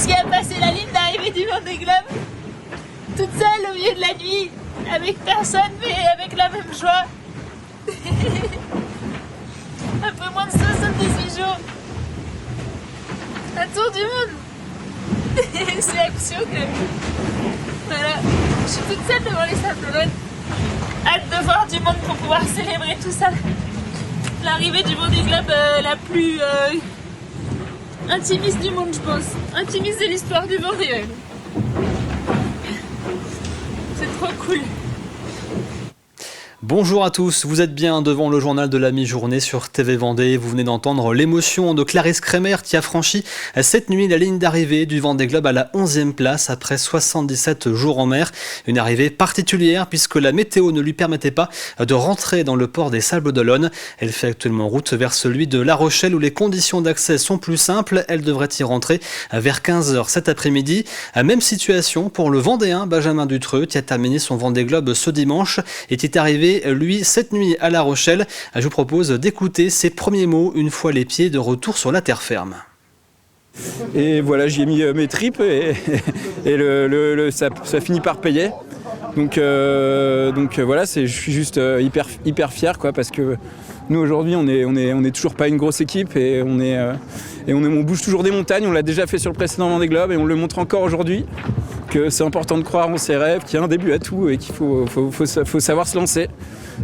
réussi à passer la ligne d'arrivée du Vendée Globe toute seule au milieu de la nuit, avec personne mais avec la même joie. Après moins de 78 jours, un tour du monde. C'est action que... Voilà, je suis toute seule devant les Sables d'Olonne. Hâte de voir du monde pour pouvoir célébrer tout ça. L'arrivée du Vendée Globe la plus intimiste du monde, je pense. Intimiste de l'histoire du Vendée même. C'est trop cool. Bonjour à tous, vous êtes bien devant le journal de la mi-journée sur TV Vendée. Vous venez d'entendre l'émotion de Clarisse Kremer qui a franchi cette nuit la ligne d'arrivée du Vendée Globe à la 11e place après 77 jours en mer. Une arrivée particulière puisque la météo ne lui permettait pas de rentrer dans le port des Sables d'Olonne. Elle fait actuellement route vers celui de La Rochelle où les conditions d'accès sont plus simples. Elle devrait y rentrer vers 15h cet après-midi. Même situation pour le Vendéen Benjamin Dutreux qui a terminé son Vendée Globe ce dimanche et qui est arrivé lui cette nuit à La Rochelle. Je vous propose d'écouter ses premiers mots une fois les pieds de retour sur la terre ferme. Et voilà, j'y ai mis mes tripes et ça finit par payer. Donc voilà, je suis juste hyper fier quoi, parce que nous aujourd'hui on est toujours pas une grosse équipe et on bouge toujours des montagnes. On l'a déjà fait sur le précédent Vendée Globe et on le montre encore aujourd'hui que c'est important de croire en ses rêves, qu'il y a un début à tout et qu'il faut savoir se lancer.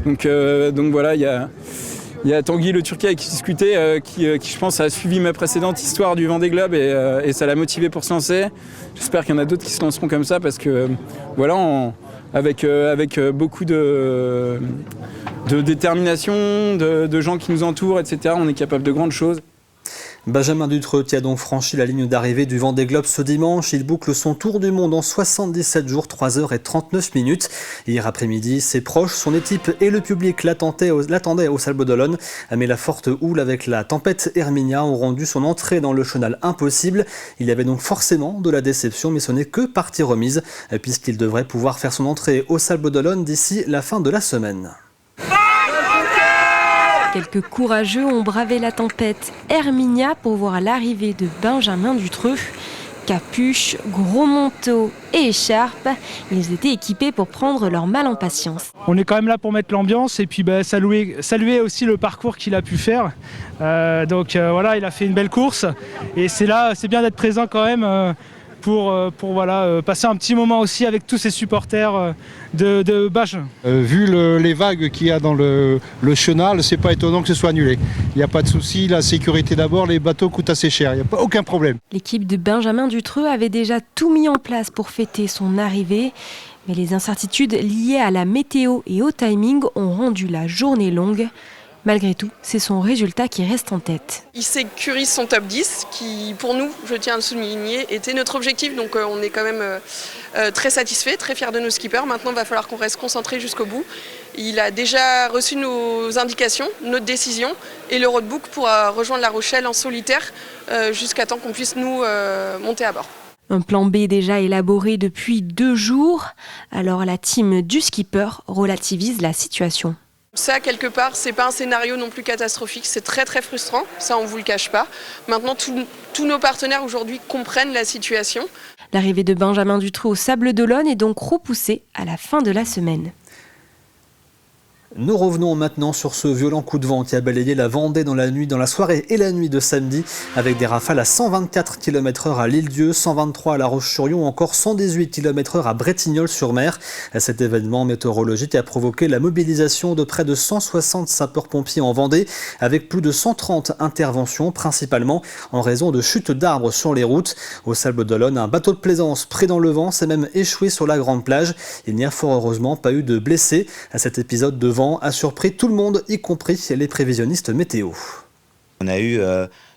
Donc voilà, il y a Tanguy le Turquet qui discutait, qui je pense a suivi ma précédente histoire du Vendée Globe et ça l'a motivé pour se lancer. J'espère qu'il y en a d'autres qui se lanceront comme ça parce que voilà, avec beaucoup de détermination, de gens qui nous entourent, etc., on est capable de grandes choses. Benjamin Dutreux qui a donc franchi la ligne d'arrivée du Vendée Globe ce dimanche. Il boucle son tour du monde en 77 jours, 3h39. Hier après-midi, ses proches, son équipe et le public l'attendaient au Sables d'Olonne. Mais la forte houle avec la tempête Herminia ont rendu son entrée dans le chenal impossible. Il y avait donc forcément de la déception, mais ce n'est que partie remise, puisqu'il devrait pouvoir faire son entrée au Sables d'Olonne d'ici la fin de la semaine. Quelques courageux ont bravé la tempête Herminia pour voir l'arrivée de Benjamin Dutreux. Capuche, gros manteau et écharpe, ils étaient équipés pour prendre leur mal en patience. On est quand même là pour mettre l'ambiance et puis saluer aussi le parcours qu'il a pu faire. Voilà, il a fait une belle course et c'est bien d'être présent quand même. Pour passer un petit moment aussi avec tous ces supporters de Bages. Vu les vagues qu'il y a dans le chenal, c'est pas étonnant que ce soit annulé. Il n'y a pas de souci, la sécurité d'abord, les bateaux coûtent assez cher, il n'y a aucun problème. L'équipe de Benjamin Dutreux avait déjà tout mis en place pour fêter son arrivée. Mais les incertitudes liées à la météo et au timing ont rendu la journée longue. Malgré tout, c'est son résultat qui reste en tête. Il sécurise son top 10 qui, pour nous, je tiens à le souligner, était notre objectif. Donc on est quand même très satisfait, très fiers de nos skippers. Maintenant, il va falloir qu'on reste concentré jusqu'au bout. Il a déjà reçu nos indications, notre décision et le roadbook pour rejoindre La Rochelle en solitaire jusqu'à temps qu'on puisse nous monter à bord. Un plan B déjà élaboré depuis 2 jours. Alors la team du skipper relativise la situation. Ça, quelque part, c'est pas un scénario non plus catastrophique, c'est très très frustrant, ça on vous le cache pas. Maintenant, tous nos partenaires aujourd'hui comprennent la situation. L'arrivée de Benjamin Dutreux au Sables d'Olonne est donc repoussée à la fin de la semaine. Nous revenons maintenant sur ce violent coup de vent qui a balayé la Vendée dans la soirée et la nuit de samedi, avec des rafales à 124 km/h à l'Île-Dieu, 123 à La Roche-sur-Yon, encore 118 km/h à Bretignolles-sur-Mer. Cet événement météorologique a provoqué la mobilisation de près de 160 sapeurs-pompiers en Vendée, avec plus de 130 interventions, principalement en raison de chutes d'arbres sur les routes. Au Sables d'Olonne, un bateau de plaisance pris dans le vent s'est même échoué sur la grande plage. Il n'y a fort heureusement pas eu de blessés. Cet épisode de vent a surpris tout le monde, y compris les prévisionnistes météo. On a eu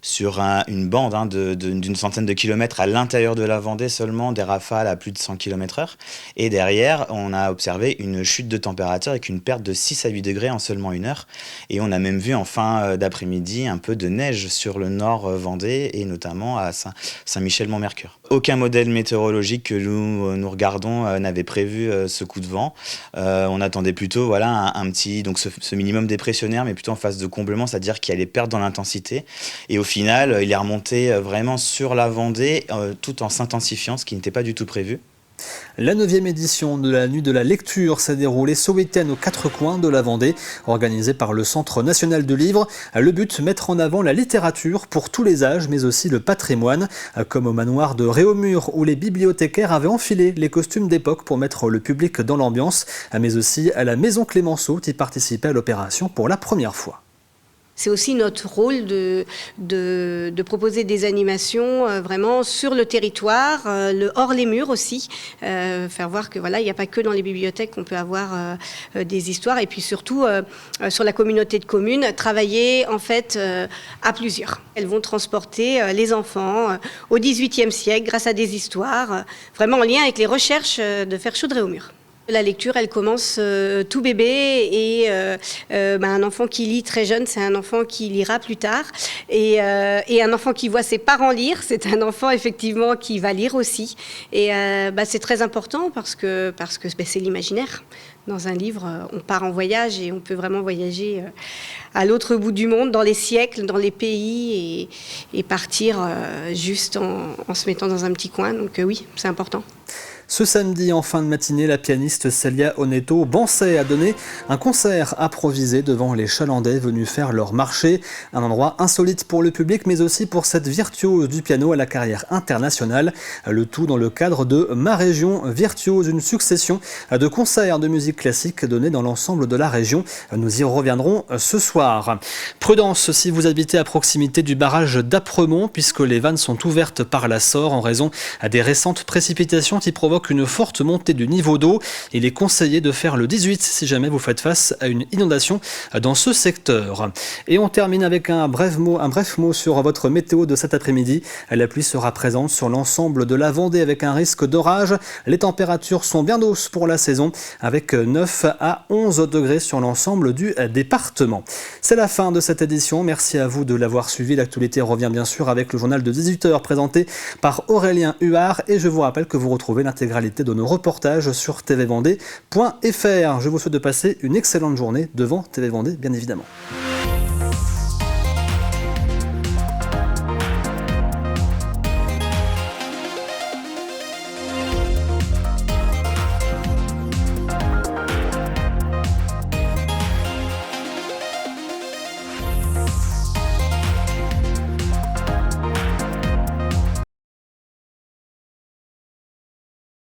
sur une bande d'une centaine de kilomètres à l'intérieur de la Vendée seulement des rafales à plus de 100 km/h. Et derrière, on a observé une chute de température avec une perte de 6 à 8 degrés en seulement 1 heure. Et on a même vu en fin d'après-midi un peu de neige sur le nord Vendée et notamment à Saint-Michel-Mont-Mercure. Aucun modèle météorologique que nous regardons n'avait prévu ce coup de vent. On attendait plutôt ce minimum dépressionnaire, mais plutôt en phase de comblement, c'est-à-dire qu'il allait perdre dans l'intensité. Et au final, il est remonté vraiment sur la Vendée, tout en s'intensifiant, ce qui n'était pas du tout prévu. La 9e édition de la Nuit de la Lecture s'est déroulée ce week-end aux 4 coins de la Vendée, organisée par le Centre national du livre. Le but, mettre en avant la littérature pour tous les âges, mais aussi le patrimoine, comme au manoir de Réaumur où les bibliothécaires avaient enfilé les costumes d'époque pour mettre le public dans l'ambiance, mais aussi à la Maison Clémenceau qui participait à l'opération pour la première fois. C'est aussi notre rôle de proposer des animations vraiment sur le territoire, hors les murs aussi, faire voir que voilà, il n'y a pas que dans les bibliothèques qu'on peut avoir des histoires, et puis surtout sur la communauté de communes, travailler en fait à plusieurs. Elles vont transporter les enfants au XVIIIe siècle grâce à des histoires, vraiment en lien avec les recherches de Ferchaud-de-Réaumur. La lecture, elle commence tout bébé et un enfant qui lit très jeune, c'est un enfant qui lira plus tard. Et un enfant qui voit ses parents lire, c'est un enfant effectivement qui va lire aussi. Et c'est très important parce que c'est l'imaginaire. Dans un livre, on part en voyage et on peut vraiment voyager à l'autre bout du monde, dans les siècles, dans les pays et partir juste en se mettant dans un petit coin. Donc oui, c'est important. Ce samedi, en fin de matinée, la pianiste Célia Oneto pensait à donner un concert improvisé devant les Chalandais venus faire leur marché. Un endroit insolite pour le public, mais aussi pour cette virtuose du piano à la carrière internationale. Le tout dans le cadre de Ma Région Virtuose, une succession de concerts de musique classique donnés dans l'ensemble de la région. Nous y reviendrons ce soir. Prudence si vous habitez à proximité du barrage d'Apremont, puisque les vannes sont ouvertes par la Sorre en raison des récentes précipitations qui provoquent une forte montée du niveau d'eau. Il est conseillé de faire le 18 si jamais vous faites face à une inondation dans ce secteur. Et on termine avec un bref mot sur votre météo de cet après-midi. La pluie sera présente sur l'ensemble de la Vendée avec un risque d'orage. Les températures sont bien douces pour la saison avec 9 à 11 degrés sur l'ensemble du département. C'est la fin de cette édition. Merci à vous de l'avoir suivi. L'actualité revient bien sûr avec le journal de 18h présenté par Aurélien Huard et je vous rappelle que vous retrouvez l'intégralité de nos reportages sur tvvendée.fr. Je vous souhaite de passer une excellente journée devant TV Vendée, bien évidemment.